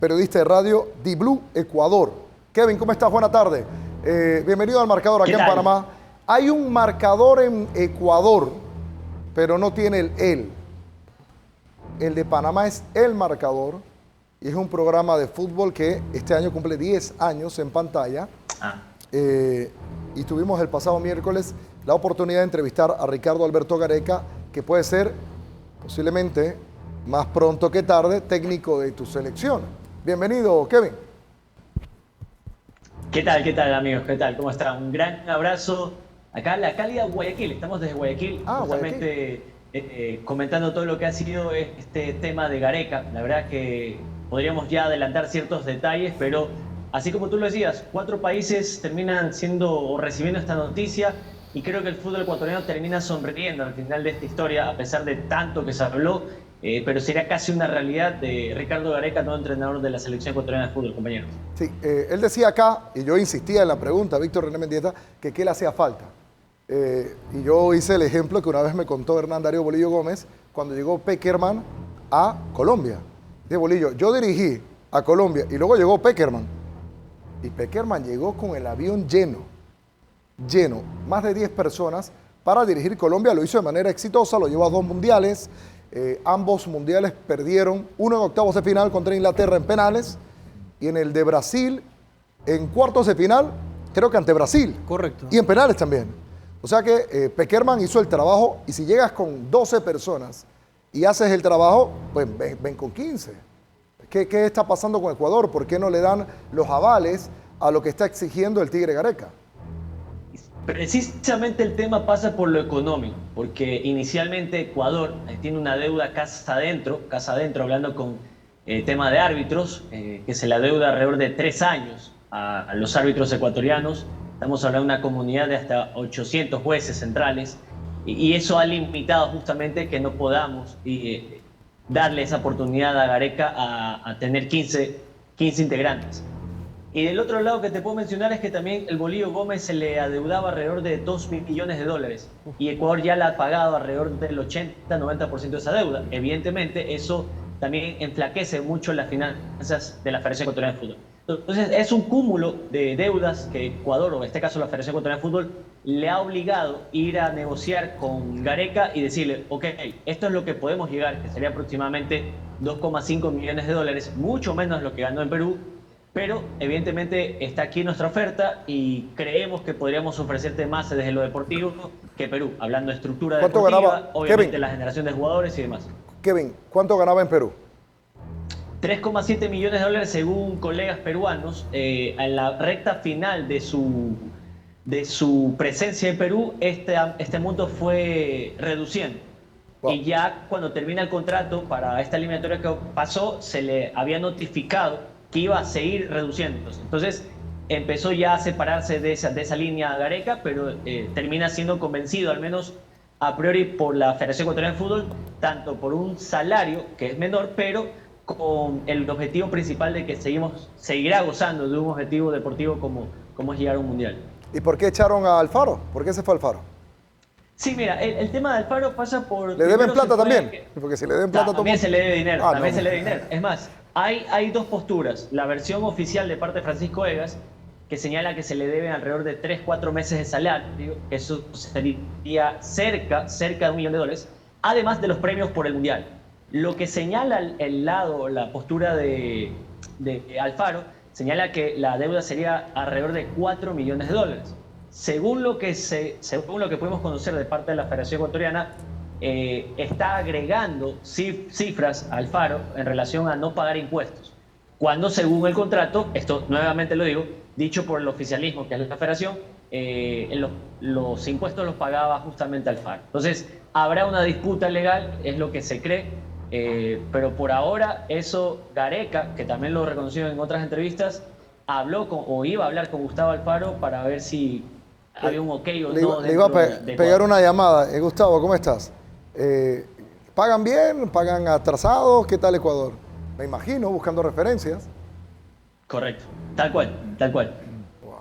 periodista de radio Di Blue Ecuador. Kevin, ¿cómo estás? Buena tarde. Bienvenido al marcador aquí en Panamá. Hay un marcador en Ecuador, pero no tiene el él. El de Panamá es el marcador y es un programa de fútbol que este año cumple 10 años en pantalla. Y tuvimos el pasado miércoles la oportunidad de entrevistar a Ricardo Alberto Gareca, que puede ser posiblemente más pronto que tarde técnico de tu selección. Bienvenido, Kevin. ¿Qué tal, amigos? ¿Qué tal? ¿Cómo están? Un gran abrazo. Acá en la cálida Guayaquil, estamos desde Guayaquil, justamente comentando todo lo que ha sido este tema de Gareca. La verdad que podríamos ya adelantar ciertos detalles, pero así como tú lo decías, 4 países terminan siendo o recibiendo esta noticia y creo que el fútbol ecuatoriano termina sonriendo al final de esta historia, a pesar de tanto que se habló, pero sería casi una realidad de Ricardo Gareca, nuevo entrenador de la selección ecuatoriana de fútbol, compañeros. Sí, él decía acá, y yo insistía en la pregunta, Víctor René Mendieta, que qué le hacía falta. Y yo hice el ejemplo que una vez me contó Hernán Darío Bolillo Gómez cuando llegó Peckerman a Colombia. De Bolillo, yo dirigí a Colombia y luego llegó Peckerman. Y Peckerman llegó con el avión lleno, más de 10 personas para dirigir Colombia. Lo hizo de manera exitosa, lo llevó a 2 mundiales. Ambos mundiales perdieron, uno en octavos de final contra Inglaterra en penales y en el de Brasil en cuartos de final, creo que ante Brasil. Correcto. Y en penales también. O sea que Peckerman hizo el trabajo y si llegas con 12 personas y haces el trabajo, pues ven con 15. ¿Qué está pasando con Ecuador? ¿Por qué no le dan los avales a lo que está exigiendo el Tigre Gareca? Precisamente el tema pasa por lo económico, porque inicialmente Ecuador tiene una deuda casa adentro, hablando con tema de árbitros, que se la deuda alrededor de 3 años a los árbitros ecuatorianos. Estamos hablando de una comunidad de hasta 800 jueces centrales, y eso ha limitado justamente que no podamos darle esa oportunidad a Gareca a tener 15 integrantes. Y del otro lado que te puedo mencionar es que también el Bolillo Gómez se le adeudaba alrededor de $2 millones y Ecuador ya le ha pagado alrededor del 80-90% de esa deuda. Evidentemente eso también enflaquece mucho las finanzas de la Federación Ecuatoriana de Fútbol. Entonces es un cúmulo de deudas que Ecuador, o en este caso la Federación Ecuatoriana de Fútbol, le ha obligado a ir a negociar con Gareca y decirle, ok, esto es lo que podemos llegar, que sería aproximadamente $2,5 millones, mucho menos de lo que ganó en Perú. Pero evidentemente está aquí nuestra oferta y creemos que podríamos ofrecerte más desde lo deportivo que Perú, hablando de estructura deportiva, ganaba, obviamente Kevin? la generación de jugadores y demás. Kevin, ¿cuánto ganaba en Perú? $3,7 millones según colegas peruanos. En la recta final de su presencia en Perú, este monto fue reduciendo. Wow. Y ya cuando termina el contrato para esta eliminatoria que pasó, se le había notificado que iba a seguir reduciéndose. Entonces empezó ya a separarse de esa línea Gareca, pero termina siendo convencido, al menos a priori, por la Federación Ecuatoriana de Fútbol, tanto por un salario que es menor, pero con el objetivo principal de que seguirá gozando de un objetivo deportivo como es llegar a un mundial. ¿Y por qué echaron a Alfaro? ¿Por qué se fue Alfaro? Sí, mira, el tema de Alfaro pasa por... ¿Le deben plata también? Porque si le deben plata... También se le debe dinero, se le debe dinero. Es más, hay 2 posturas. La versión oficial de parte de Francisco Egas, que señala que se le deben alrededor de 3-4 meses de salario, que eso sería cerca de $1 millón, además de los premios por el Mundial. Lo que señala la postura de Alfaro, señala que la deuda sería alrededor de $4 millones. Según lo que podemos conocer de parte de la Federación Ecuatoriana, está agregando cifras a Alfaro en relación a no pagar impuestos. Cuando según el contrato, esto nuevamente lo digo, dicho por el oficialismo que es la Federación, los impuestos los pagaba justamente Alfaro. Entonces habrá una disputa legal, es lo que se cree, pero por ahora eso Gareca, que también lo reconoció en otras entrevistas, iba a hablar con Gustavo Alfaro para ver si había un ok o no. Le iba a pegar una llamada. Gustavo, ¿cómo estás? ¿Pagan bien? ¿Pagan atrasados? ¿Qué tal Ecuador? Me imagino, buscando referencias. Correcto, tal cual. Wow.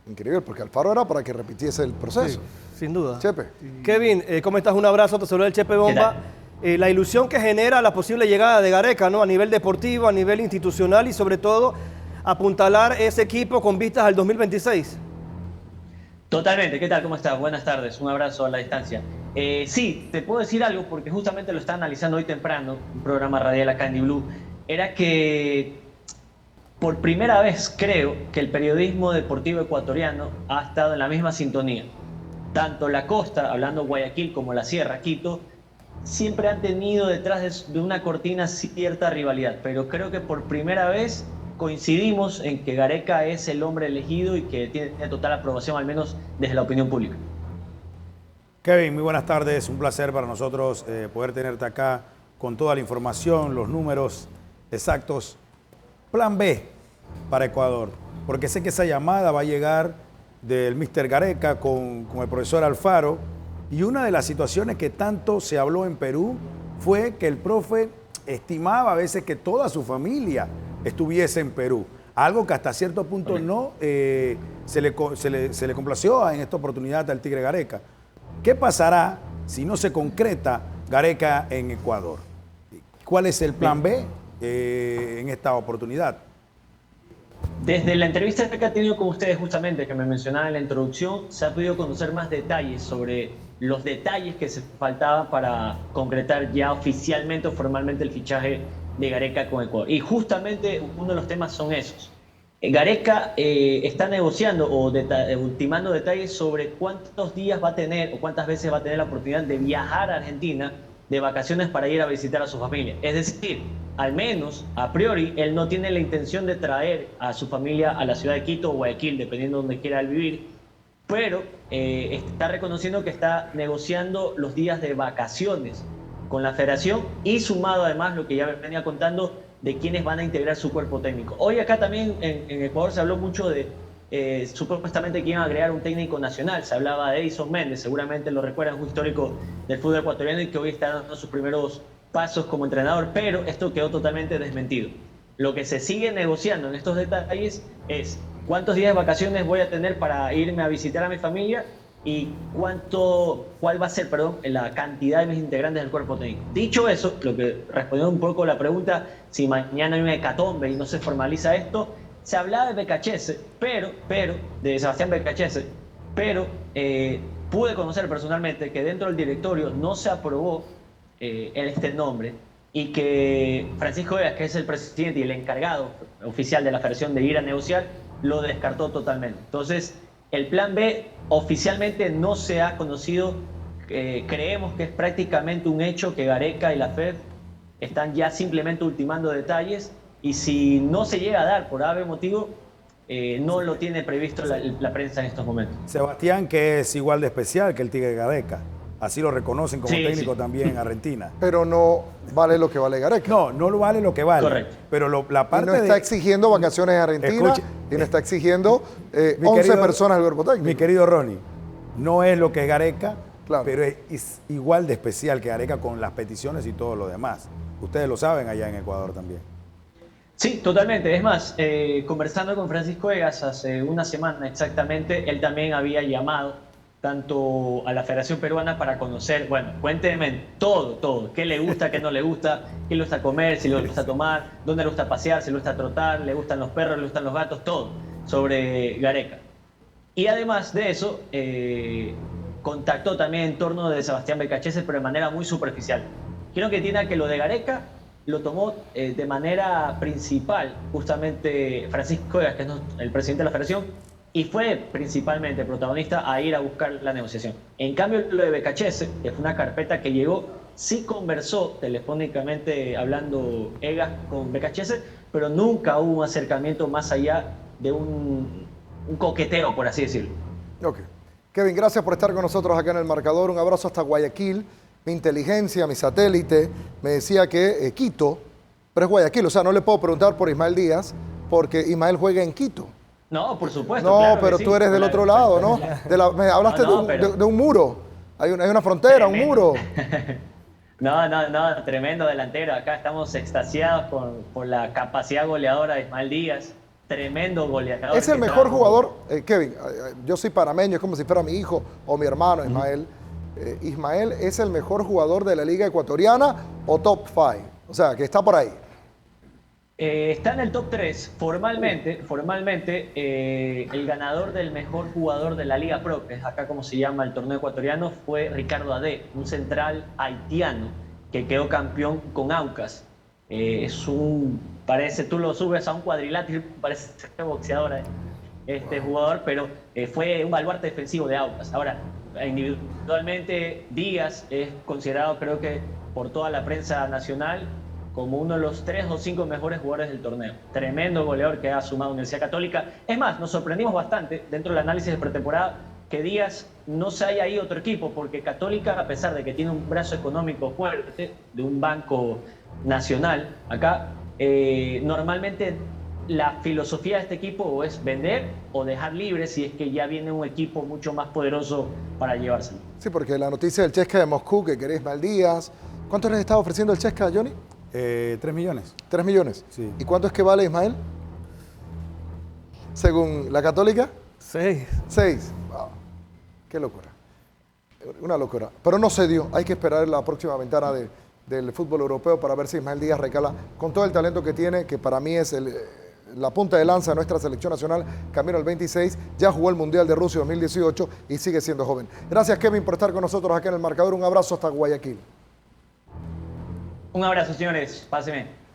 Increíble, porque Alfaro era para que repitiese el proceso. Sí, sin duda. Chepe. Kevin, ¿cómo estás? Un abrazo, te saluda el Chepe Bomba. la ilusión que genera la posible llegada de Gareca, ¿no? A nivel deportivo, a nivel institucional y sobre todo apuntalar ese equipo con vistas al 2026. Totalmente, ¿qué tal? ¿Cómo estás? Buenas tardes, un abrazo a la distancia. Sí, te puedo decir algo porque justamente lo estaba analizando hoy temprano, un programa radial acá en Blue, era que por primera vez creo que el periodismo deportivo ecuatoriano ha estado en la misma sintonía. Tanto la costa, hablando Guayaquil, como la sierra, Quito, siempre han tenido detrás de una cortina cierta rivalidad, pero creo que por primera vez coincidimos en que Gareca es el hombre elegido y que tiene total aprobación, al menos desde la opinión pública. Kevin, muy buenas tardes. Un placer para nosotros poder tenerte acá con toda la información, los números exactos. Plan B para Ecuador, porque sé que esa llamada va a llegar del Mr. Gareca con el profesor Alfaro, y una de las situaciones que tanto se habló en Perú fue que el profe estimaba a veces que toda su familia estuviese en Perú, algo que hasta cierto punto no se le complació en esta oportunidad al Tigre Gareca. ¿Qué pasará si no se concreta Gareca en Ecuador? ¿Cuál es el plan B en esta oportunidad? Desde la entrevista que ha tenido con ustedes justamente, que me mencionaba en la introducción, se ha podido conocer más detalles sobre los detalles que se faltaban para concretar ya oficialmente o formalmente el fichaje de Gareca con Ecuador. Y justamente uno de los temas son esos. Gareca está negociando o ultimando detalles sobre cuántos días va a tener o cuántas veces va a tener la oportunidad de viajar a Argentina de vacaciones para ir a visitar a su familia. Es decir, al menos a priori, él no tiene la intención de traer a su familia a la ciudad de Quito o Guayaquil, dependiendo de donde quiera él vivir, pero está reconociendo que está negociando los días de vacaciones con la federación y sumado además lo que ya venía contando de quiénes van a integrar su cuerpo técnico. Hoy acá también en Ecuador se habló mucho de supuestamente que iban a agregar un técnico nacional. Se hablaba de Edison Méndez, seguramente lo recuerdan, un histórico del fútbol ecuatoriano y que hoy está dando sus primeros pasos como entrenador, pero esto quedó totalmente desmentido. Lo que se sigue negociando en estos detalles es cuántos días de vacaciones voy a tener para irme a visitar a mi familia y cuál va a ser, la cantidad de mis integrantes del cuerpo técnico. Dicho eso, lo que respondió un poco la pregunta, si mañana hay una hecatombe y no se formaliza esto, se hablaba de Becachese, de Sebastián Becachese, pero pude conocer personalmente que dentro del directorio no se aprobó este nombre y que Francisco Egas, que es el presidente y el encargado oficial de la federación de ir a negociar, lo descartó totalmente. Entonces, el plan B oficialmente no se ha conocido. Creemos que es prácticamente un hecho que Gareca y la FED están ya simplemente ultimando detalles y si no se llega a dar por ave motivo, no lo tiene previsto la prensa en estos momentos. Sebastián, que es igual de especial que el Tigre Gareca. Así lo reconocen como técnico también en Argentina. Pero no vale lo que vale Gareca. No, no lo vale lo que vale. Correcto. Pero la parte y no está exigiendo vacaciones en Argentina y no está exigiendo 11 personas del cuerpo técnico. Mi querido Ronnie, no es lo que es Gareca, claro, pero es igual de especial que Gareca con las peticiones y todo lo demás. Ustedes lo saben allá en Ecuador también. Sí, totalmente. Es más, conversando con Francisco Egas hace una semana exactamente, él también había llamado tanto a la Federación Peruana para conocer, bueno, cuénteme todo, qué le gusta, qué no le gusta, qué le gusta comer, si le gusta tomar, dónde le gusta pasear, si le gusta trotar, le gustan los perros, le gustan los gatos, todo sobre Gareca. Y además de eso, contactó también en torno de Sebastián Becachese, pero de manera muy superficial. Quiero que entienda que lo de Gareca lo tomó de manera principal justamente Francisco Egas, que es el presidente de la Federación, y fue principalmente protagonista a ir a buscar la negociación. En cambio, lo de Becachese, que fue una carpeta que llegó, sí conversó telefónicamente hablando Egas con Becachese, pero nunca hubo un acercamiento más allá de un coqueteo, por así decirlo. Ok. Kevin, gracias por estar con nosotros acá en El Marcador. Un abrazo hasta Guayaquil. Mi inteligencia, mi satélite, me decía que Quito, pero es Guayaquil. O sea, no le puedo preguntar por Ismael Díaz, porque Ismael juega en Quito. No, por supuesto. No, claro pero sí, tú eres del otro lado, ¿no? Me hablaste de un muro. Hay una frontera, tremendo. Un muro. No, tremendo delantero. Acá estamos extasiados por la capacidad goleadora de Ismael Díaz. Tremendo goleador. Es el mejor jugador, Kevin. Yo soy panameño, es como si fuera mi hijo o mi hermano Ismael. ¿Ismael es el mejor jugador de la Liga Ecuatoriana o top 5? O sea, que está por ahí. Está en el top 3. Formalmente, el ganador del mejor jugador de la Liga Pro, que es acá como se llama el torneo ecuatoriano, fue Ricardo Ade, un central haitiano que quedó campeón con Aucas. Parece, tú lo subes a un cuadrilátero, parece ser boxeador este jugador, pero fue un baluarte defensivo de Aucas. Ahora, individualmente, Díaz es considerado, creo que por toda la prensa nacional, como uno de los 3 o 5 mejores jugadores del torneo. Tremendo goleador que ha sumado Universidad Católica. Es más, nos sorprendimos bastante dentro del análisis de pretemporada que Díaz no se haya ido a otro equipo, porque Católica, a pesar de que tiene un brazo económico fuerte, de un banco nacional acá, normalmente la filosofía de este equipo o es vender o dejar libre si es que ya viene un equipo mucho más poderoso para llevárselo. Sí, porque la noticia del Chesca de Moscú, que querés Ismael Díaz. ¿Cuánto les estaba ofreciendo el Chesca, Johnny? 3 millones. 3 millones. Sí. ¿Y cuánto es que vale Ismael? Según la Católica. 6. 6. Wow. Qué locura. Una locura. Pero no se dio. Hay que esperar la próxima ventana del fútbol europeo para ver si Ismael Díaz recala con todo el talento que tiene, que para mí es la punta de lanza de nuestra selección nacional, camino al 26. Ya jugó el Mundial de Rusia 2018 y sigue siendo joven. Gracias, Kevin, por estar con nosotros acá en El Marcador. Un abrazo hasta Guayaquil. Un abrazo, señores. Pásenme.